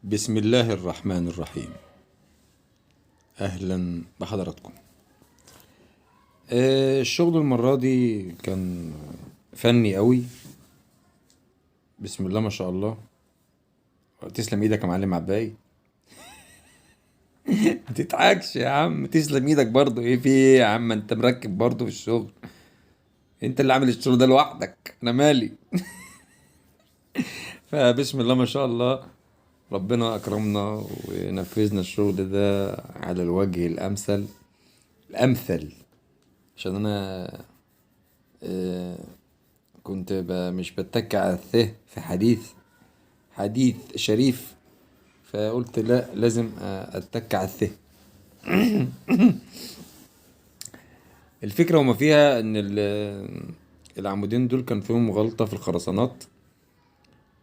بسم الله الرحمن الرحيم. أهلا بحضراتكم. الشغل المرة دي كان فني قوي. بسم الله ما شاء الله. تسلم ايدك يا معلم عباي. ما تتعكش يا عم، تسلم ايدك برضو. ايه في ايه يا عم؟ انت مركب برضو في الشغل، انت اللي عامل الشغل ده لوحدك، انا مالي. فبسم الله ما شاء الله، ربنا اكرمنا ونفذنا الشغل ده على الوجه الامثل. عشان انا آه، كنت مش بتك على في حديث شريف. فقلت لا، لازم اتك على الفكرة وما فيها ان العمودين دول كان فيهم غلطة في الخرسانات.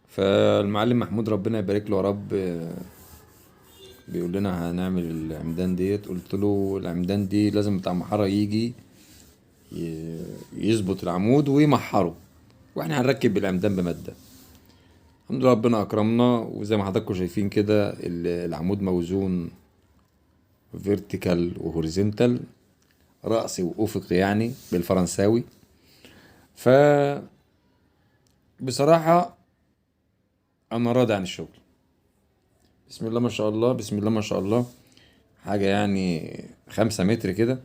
فالمعلم محمود ربنا يبارك له يا رب، بيقول لنا هنعمل العمدان ديت. قلت له العمدان دي لازم بتاع محارة يجي يظبط العمود ويمحره، واحنا هنركب العمدان بمادة. الحمد لله ربنا اكرمنا، وزي ما حضراتكم شايفين كده العمود موزون فيرتيكال وهوريزونتال، رأسي وأفقي يعني بالفرنساوي. ف بصراحة أنا راضي عن الشغل. بسم الله ما شاء الله، بسم الله ما شاء الله. حاجة يعني 5 متر كده.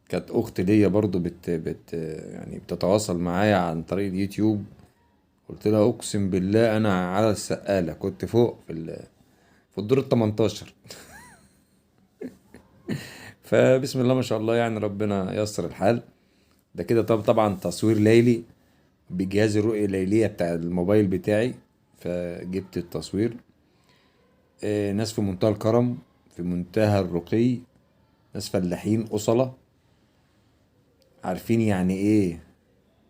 كانت أخت ليا برضو يعني بتتواصل معايا عن طريق اليوتيوب. قلت لها أقسم بالله أنا على السقالة، كنت فوق في الدور ال 18. فبسم الله ما شاء الله، يعني ربنا ييسر الحال. ده كده طبعا تصوير ليلي بجهاز الرؤية الليلية بتاع الموبايل بتاعي. فجبت التصوير. ناس في منتهى الكرم، في منتهى الرقي، ناس فلاحين أصلة، عارفين يعني ايه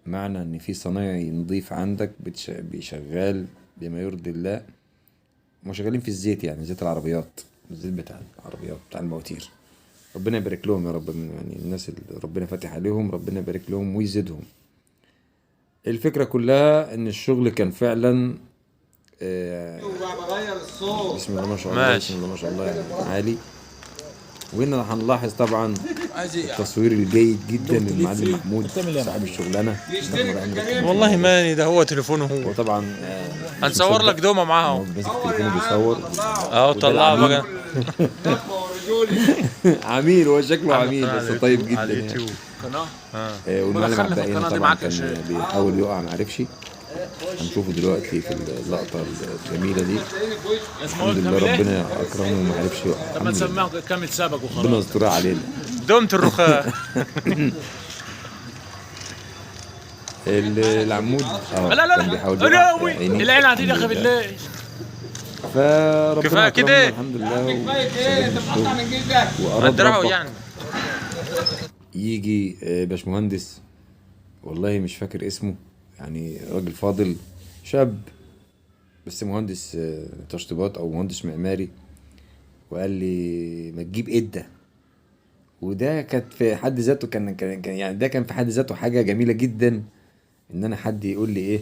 معنى ان في صنايعي نضيف عندك بيشغال بما يرضي الله. هم شغالين في الزيت، يعني زيت العربيات، الزيت بتاع العربيات بتاع المواتير. ربنا يبارك لهم يا رب، يعني الناس اللي ربنا فاتح عليهم ربنا يبارك لهم ويزيدهم. الفكرة كلها ان الشغل كان فعلا بسم الله ما شاء الله، بسم ماشي. الله ما شاء الله، يعني عالي. وهنا هنلاحظ طبعا التصوير الجيد جدا للمعلم محمود صاحب الشغلانة. والله ماني، ده هو تليفونه هو هو. طبعا مش هنصور لك مصدق دومه ان معاها هو اهو. ماسك تليفونه بيصور. اهو وده طلعه العميل. بقى. عميل، هو شكله عامل عميل قناه على بس طيب اليوتيوب، على جدا يعني. اليوتيوب قناه. والمعلم ودخلني في عباقي هنا القناه دي طبعا معاك يا شيخ. كان بيحاول يقع معرفش. هنشوفه دلوقتي في اللقطة الجميلة دي. اسمه الحمد ايه؟ لله كامل ايه؟ ربنا أكرمه ومعرفش يقع، طب ما الحمد لله. تسمعه كامل سابق ربنا وخلاص. يسترها علينا. دومة الرخاء. العمود لا لا كان لا بيحاول يقع لا في وي عيني، العين الحمد هتيجي اخي لله. بالليل. فربنا كفايه أكرمنا كده. الحمد لله وسلمنا الشغل. وأراد هتدرعوا ربك يعني. يجي باشمهندس، والله مش فاكر اسمه، يعني راجل فاضل شاب بس مهندس تشطيبات او مهندس معماري. وقال لي ما تجيب إدة. وده كانت في حد ذاته يعني ده كان في حد ذاته حاجة جميلة جدا، ان انا حد يقول لي ايه،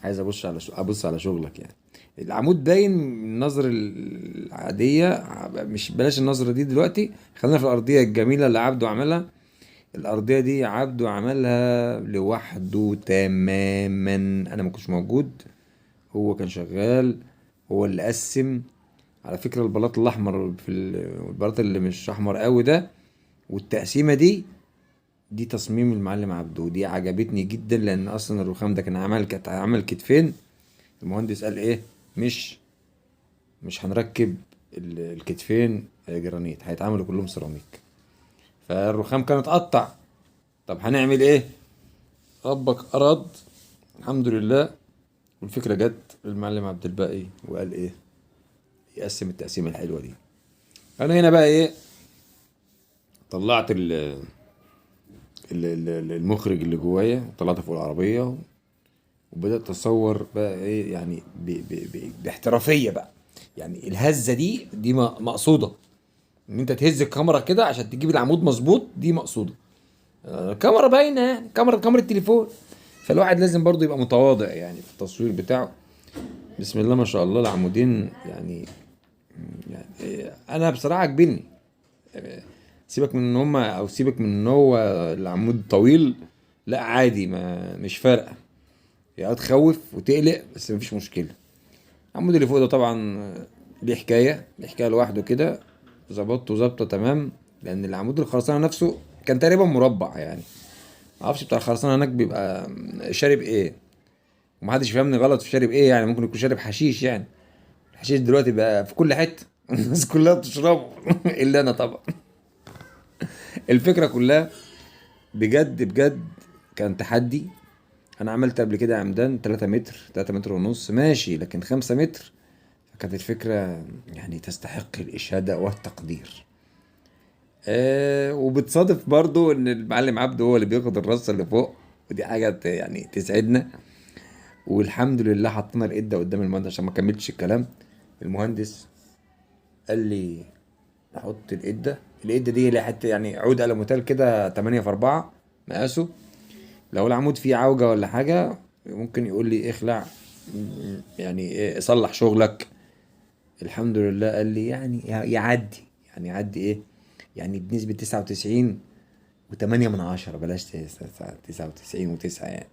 عايز ابص على شغلك يعني. العمود باين من النظرة العادية، مش بلاش النظرة دي دلوقتي، خلينا في الأرضية الجميلة اللي عبده عملها. الأرضية دي عبده عملها لوحده تماما، أنا ما كنتش موجود. هو كان شغال، هو اللي قسم. على فكرة البلاط الأحمر البلاط اللي مش أحمر قوي ده، والتقسيمة دي تصميم المعلم عبده. ودي عجبتني جدا، لأن أصلا الرخام ده كانت عمل كتفين. المهندس قال إيه، مش هنركب الكتفين جرانيت، هيتعملوا كلهم سيراميك. فالرخام كان اتقطع. طب هنعمل ايه؟ ربك اراد، الحمد لله. والفكره جت للمعلم عبد الباقي وقال ايه، يقسم التقسيمه الحلوه دي. انا هنا بقى ايه، طلعت المخرج اللي جوايا، طلعته فوق العربيه وبدات اصور بقى ايه، يعني باحترافيه بقى. يعني الهزه دي مقصوده، ان انت تهز الكاميرا كده عشان تجيب العمود مظبوط، دي مقصوده. كاميرا باينه يعني، كاميرا تليفون. فالواحد لازم برضو يبقى متواضع يعني في التصوير بتاعه. بسم الله ما شاء الله العمودين يعني انا بصراحه عاجبني. سيبك من ان هما، او سيبك من ان هو العمود طويل، لا عادي، ما مش فارقه. يا تخوف وتقلق بس مفيش مشكله. العمود اللي فوق ده طبعا ليه حكايه لوحده كده. ظبطته ظبطه تمام، لان العمود الخرسانه نفسه كان تقريبا مربع يعني. معرفش بتاع الخرسانه هناك بيبقى شارب ايه، ومحدش فهمني غلط في شارب ايه، يعني ممكن يكون شارب حشيش يعني. الحشيش دلوقتي بقى في كل حته الناس كلها بتشربه الا انا طبعا. الفكره كلها بجد بجد كان تحدي. انا عملت قبل كده عمدان 3 متر 3 متر ونص ماشي، لكن 5 متر فكانت الفكرة يعني تستحق الإشادة والتقدير. وبتصادف برضو ان المعلم عبده هو اللي بياخد الرصة اللي فوق، ودي حاجة يعني تسعدنا. والحمد لله حطينا الإدة قدام المهندس عشان ما كملتش الكلام. المهندس قال لي نحط الإدة دي اللي حتى يعني عود ألموتال كده 8 في 4 مقاسه. لو العمود فيه عوجة ولا حاجة ممكن يقول لي اخلع، يعني صلح شغلك. الحمد لله قال لي يعني يعدي. يعني يعدي ايه؟ يعني بنسبة 99.8 بلاش 99.9 يعني.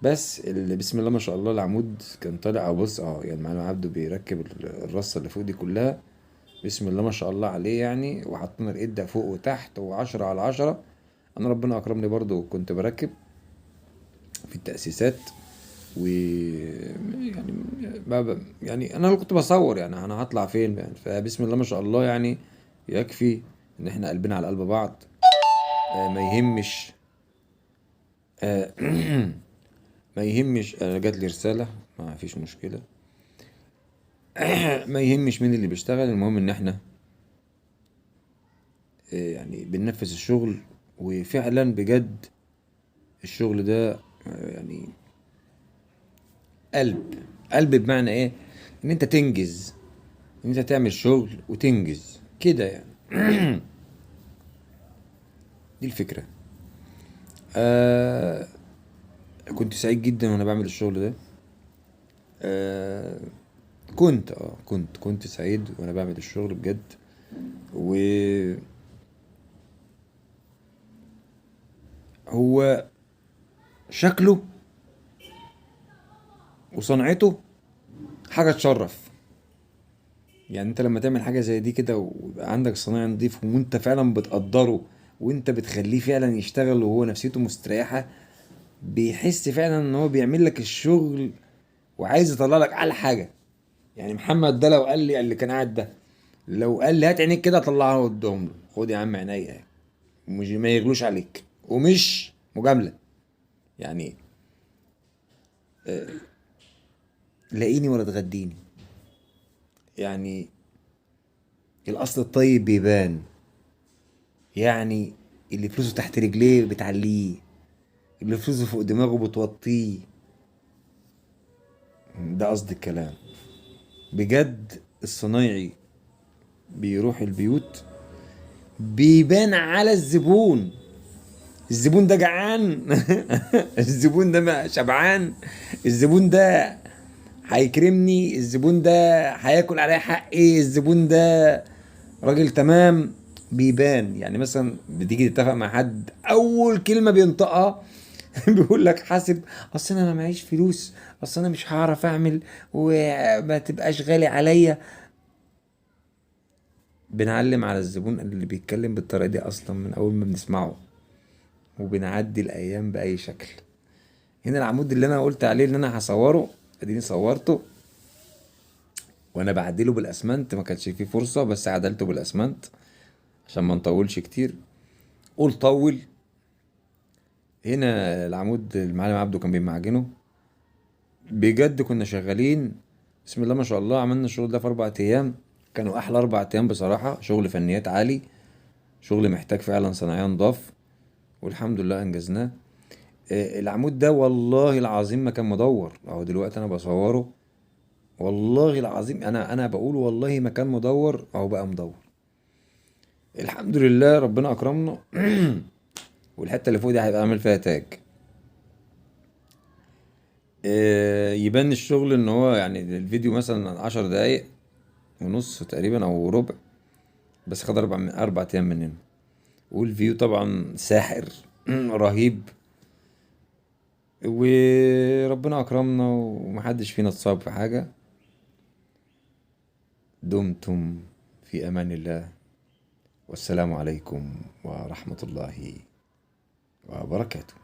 بس بسم الله ما شاء الله العمود كان طالع. بص يعني معلم عبده بيركب الرصة اللي فوق دي كلها. بسم الله ما شاء الله عليه يعني. وحطينا الإدة فوق وتحت وعشرة على عشرة. أنا ربنا أكرمني برضو كنت بركب في التأسيسات. و يعني يعني انا اللي كنت بصور، يعني انا هطلع فين يعني. فبسم الله ما شاء الله يعني يكفي ان احنا قلبنا على قلب بعض. ما يهمش. آه ما يهمش. جات لي رسالة، ما فيش مشكلة. ما يهمش مين اللي بيشتغل، المهم ان احنا يعني بننفذ الشغل. وفعلا بجد الشغل ده يعني قلب. قلب بمعنى ايه؟ ان انت تنجز، ان انت تعمل شغل وتنجز كده يعني. دي الفكرة. آه كنت سعيد جدا وانا بعمل الشغل ده. آه كنت سعيد وانا بعمل الشغل بجد. وهو شكله وصنعته حاجة تشرف. يعني انت لما تعمل حاجة زي دي كده ويبقى عندك صنايعي نضيف وانت فعلا بتقدره، وانت بتخليه فعلا يشتغل وهو نفسيته مستريحة، بيحس فعلا ان هو بيعمل لك الشغل وعايز يطلع لك اعلى حاجة. يعني محمد ده لو قال لي، اللي كان قاعد ده، لو قال لي هات عينيك كده طلعها قدام له، خد يا عم عينيا، مش ما يغلوش عليك ومش مجاملة يعني. لاقيني ولا تغديني يعني. الاصل الطيب بيبان. يعني اللي فلوسه تحت رجليه بتعليه، اللي فلوسه فوق دماغه بتوطيه. ده قصد الكلام. بجد الصنايعي بيروح البيوت بيبان على الزبون. الزبون ده جعان الزبون ده شبعان. الزبون ده هيكرمني. الزبون ده هياكل عليا حقي. الزبون ده راجل تمام. بيبان. يعني مثلا بتيجي تتفق مع حد، اول كلمه بينطقها بيقول لك حاسب، اصل انا ما معيش فلوس، اصل انا مش هعرف اعمل، وما تبقاش غالي عليا. بنعلم على الزبون اللي بيتكلم بالطريقه دي اصلا من اول ما بنسمعه، وبنعدي الايام باي شكل. هنا العمود اللي انا قلت عليه ان انا هصوره، اديني صورته وانا بعدله بالاسمنت. ما كانش فيه فرصه بس عدلته بالاسمنت عشان ما نطولش كتير. قول طول. هنا العمود المعلم عبده كان بيمعجنه. بجد كنا شغالين بسم الله ما شاء الله. عملنا الشغل ده في 4 ايام. كانوا احلى 4 ايام بصراحة. شغل فنيات عالي، شغل محتاج فعلا صناعية نضاف، والحمد لله انجزناه. العمود ده والله العظيم ما كان مدور، اهو دلوقتي انا بصوره. والله العظيم انا بقول والله ما كان مدور، اهو بقى مدور. الحمد لله ربنا اكرمنا. والحته اللي فوق دي هيبقى عامل فيها تاج. يبان الشغل ان هو يعني الفيديو مثلا 10 دقايق ونص تقريبا او ربع، بس خد 4 ايام مننا. والفيو طبعا ساحر رهيب. وربنا اكرمنا ومحدش فينا اتصاب في حاجة. دمتم في امان الله، والسلام عليكم ورحمة الله وبركاته.